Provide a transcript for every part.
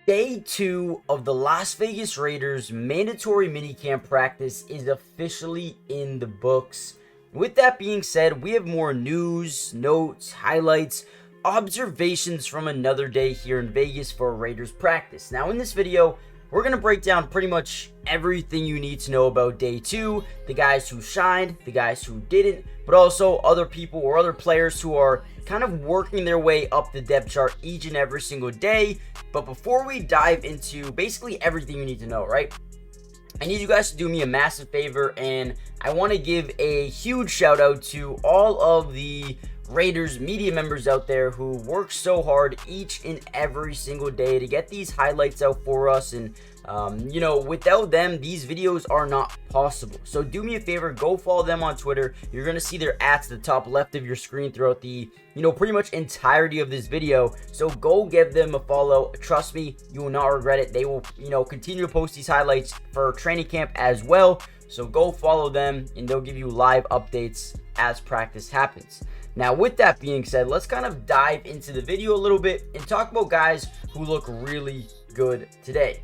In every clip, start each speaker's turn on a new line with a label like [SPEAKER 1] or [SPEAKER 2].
[SPEAKER 1] Day 2 of the Las Vegas Raiders mandatory minicamp practice is officially in the books. With that being said, we have more news, notes, highlights, observations from another day here in Vegas for Raiders practice. Now in this video, we're going to break down pretty much everything you need to know about day 2, the guys who shined, the guys who didn't, but also other people or other players who are kind of working their way up the depth chart each and every single day. But before we dive into basically everything you need to know, right? I need you guys to do me a massive favor, and I want to give a huge shout out to all of the Raiders media members out there who work so hard each and every single day to get these highlights out for us. And without them, these videos are not possible. So do me a favor, go follow them on Twitter. You're going to see their @s at the top left of your screen throughout the pretty much entirety of this video. So go give them a follow. Trust me, you will not regret it. They will continue to post these highlights for training camp as well. So go follow them, and they'll give you live updates as practice happens. Now, with that being said, let's kind of dive into the video a little bit and talk about guys who look really good today.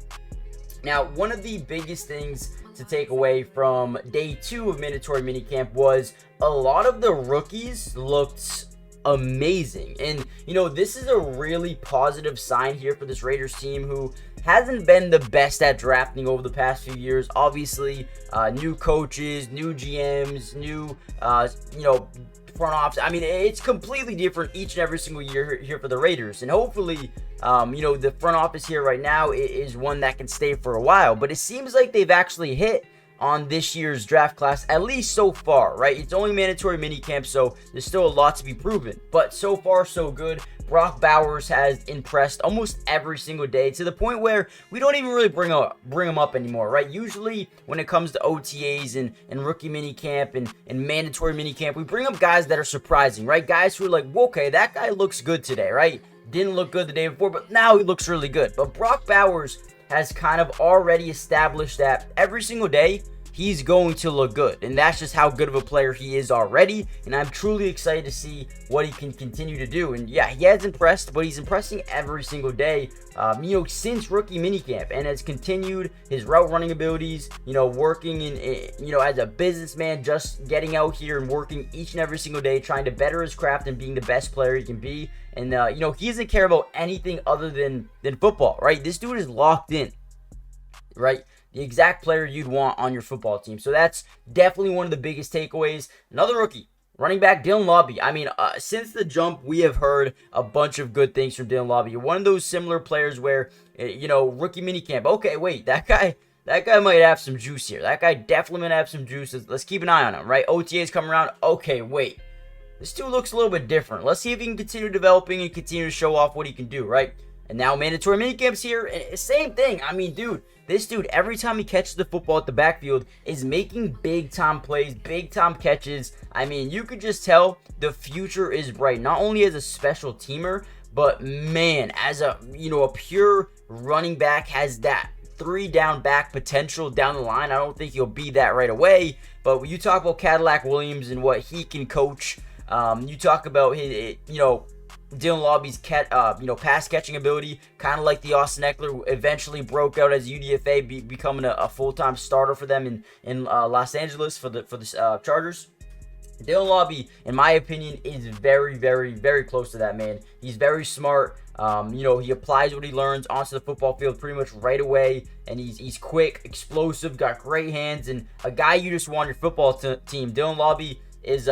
[SPEAKER 1] Now, one of the biggest things to take away from day 2 of mandatory minicamp was a lot of the rookies looked amazing. And, this is a really positive sign here for this Raiders team who hasn't been the best at drafting over the past few years. Obviously, new coaches, new GMs, new, front office. I mean, it's completely different each and every single year here for the Raiders. And hopefully, the front office here right now is one that can stay for a while. But it seems like they've actually hit on this year's draft class, at least so far, right? It's only mandatory minicamp, so there's still a lot to be proven. But so far, so good. Brock Bowers has impressed almost every single day to the point where we don't even really bring him up anymore, right? Usually when it comes to OTAs and rookie minicamp and mandatory minicamp, we bring up guys that are surprising, right? Guys who are like, well, okay, that guy looks good today, right? Didn't look good the day before, but now he looks really good. But Brock Bowers has kind of already established that every single day he's going to look good, and that's just how good of a player he is already. And I'm truly excited to see what he can continue to do. And yeah, he has impressed, but he's impressing every single day, since rookie minicamp, and has continued his route running abilities, working as a businessman, just getting out here and working each and every single day, trying to better his craft and being the best player he can be. And he doesn't care about anything other than football, right? This dude is locked in, right? The exact player you'd want on your football team. So that's definitely one of the biggest takeaways. Another rookie, running back Dylan Lobby. I mean, since the jump, we have heard a bunch of good things from Dylan Lobby. One of those similar players where, rookie minicamp. Okay, wait, that guy might have some juice here. That guy definitely might have some juice. Let's keep an eye on him, right? OTAs come around. Okay, wait. This dude looks a little bit different. Let's see if he can continue developing and continue to show off what he can do, right? And now mandatory minicamp's here. Same thing. I mean, dude, this dude, every time he catches the football at the backfield, is making big-time plays, big-time catches. I mean, you could just tell the future is bright. Not only as a special teamer, but, man, as a pure running back, has that 3-down back potential down the line. I don't think he'll be that right away. But when you talk about Cadillac Williams and what he can coach, you talk about his, Dylan Lobby's pass catching ability, kind of like the Austin Eckler, who eventually broke out as UDFA, becoming a full-time starter for them in Los Angeles for the Chargers. Dylan Lobby, in my opinion, is very, very, very close to that, man. He's very smart. He applies what he learns onto the football field pretty much right away, and he's quick, explosive, got great hands, and a guy you just want on your football team. Dylan Lobby is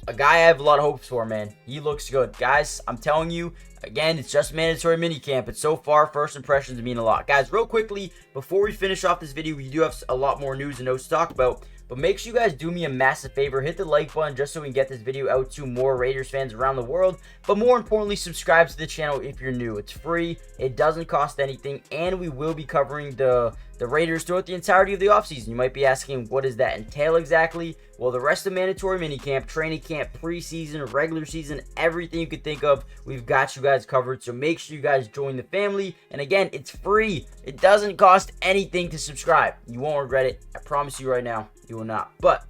[SPEAKER 1] a guy I have a lot of hopes for, man. He looks good. Guys, I'm telling you, again, it's just mandatory minicamp, but so far, first impressions mean a lot. Guys, real quickly, before we finish off this video, we do have a lot more news and notes to talk about, but make sure you guys do me a massive favor. Hit the like button just so we can get this video out to more Raiders fans around the world, but more importantly, subscribe to the channel if you're new. It's free, it doesn't cost anything, and we will be covering the Raiders throughout the entirety of the offseason. You might be asking, what does that entail exactly? Well, the rest of mandatory minicamp, training camp, preseason, regular season, everything you could think of, we've got you guys covered. So make sure you guys join the family. And again, it's free. It doesn't cost anything to subscribe. You won't regret it. I promise you right now, you will not. But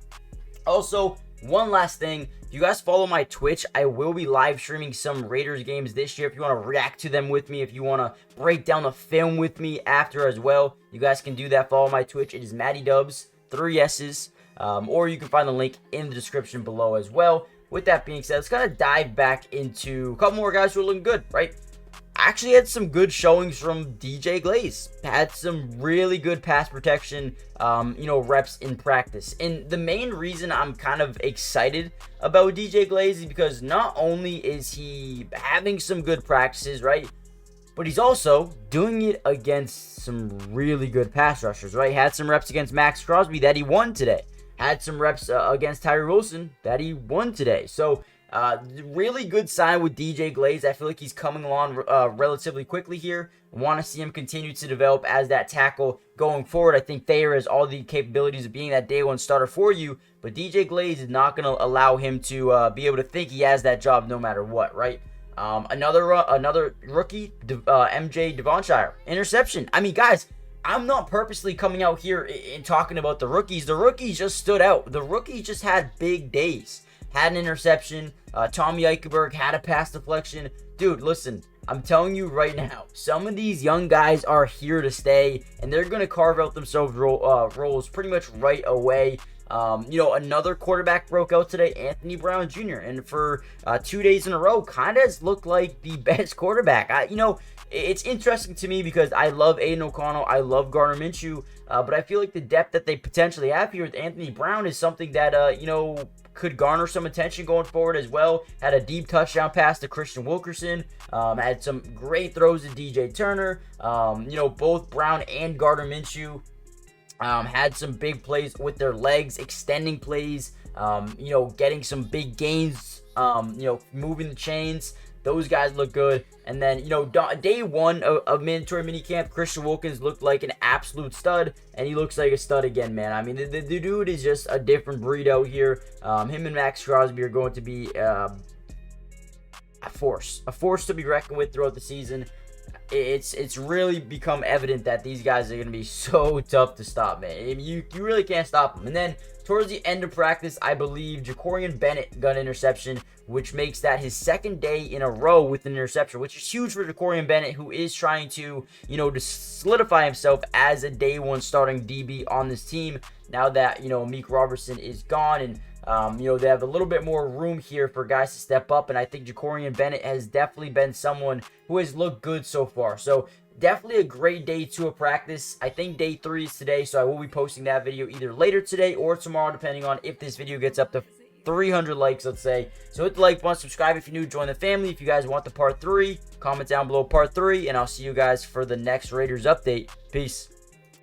[SPEAKER 1] also, One last thing, if you guys follow my Twitch, I will be live streaming some Raiders games this year. If you want to react to them with me, if you want to break down the film with me after as well, you guys can do that. Follow my Twitch. It is Matty Dubs, 3 S's, or you can find the link in the description below as well. With that being said, let's kind of dive back into a couple more guys who are looking good, right? Actually had some good showings from DJ Glaze. Had some really good pass protection, reps in practice. And the main reason I'm kind of excited about DJ Glaze is because not only is he having some good practices, right? But he's also doing it against some really good pass rushers, right? Had some reps against Max Crosby that he won today. Had some reps against Tyree Wilson that he won today. So, really good sign with DJ Glaze. I feel like he's coming along relatively quickly here. I want to see him continue to develop as that tackle going forward. I think Thayer has all the capabilities of being that day one starter for you, but DJ Glaze is not going to allow him to be able to think he has that job no matter what, right? Another rookie, MJ Devonshire, interception. I mean, guys, I'm not purposely coming out here and talking about the rookies. The rookies just stood out. The rookies just had big days. Had an interception. Tommy Eichenberg had a pass deflection. Dude, listen, I'm telling you right now, some of these young guys are here to stay, and they're going to carve out themselves roles pretty much right away. Another quarterback broke out today, Anthony Brown Jr., and for 2 days in a row, kind of has looked like the best quarterback. It's interesting to me because I love Aiden O'Connell, I love Gardner Minshew, but I feel like the depth that they potentially have here with Anthony Brown is something that, could garner some attention going forward as well. Had a deep touchdown pass to Christian Wilkerson. Had some great throws to DJ Turner. Both Brown and Gardner Minshew had some big plays with their legs, extending plays, getting some big gains, moving the chains. Those guys look good. And then, day one of mandatory minicamp, Christian Wilkins looked like an absolute stud, and he looks like a stud again, man. I mean, the dude is just a different breed out here. Him and Max Crosby are going to be a force to be reckoned with throughout the season. It's really become evident that these guys are going to be so tough to stop, man. I mean, you really can't stop them. And then towards the end of practice, I believe Jacorian Bennett got an interception, which makes that his second day in a row with an interception, which is huge for Jacorian Bennett, who is trying to, to solidify himself as a day one starting DB on this team now that, Meek Robertson is gone, and they have a little bit more room here for guys to step up, and I think Jacorian Bennett has definitely been someone who has looked good so far. So definitely a great day 2 of practice. I think day 3 is today, so I will be posting that video either later today or tomorrow, depending on if this video gets up to 300 likes, let's say. So hit the like button, subscribe if you're new, join the family. If you guys want the part 3, comment down below part 3, and I'll see you guys for the next Raiders update. Peace.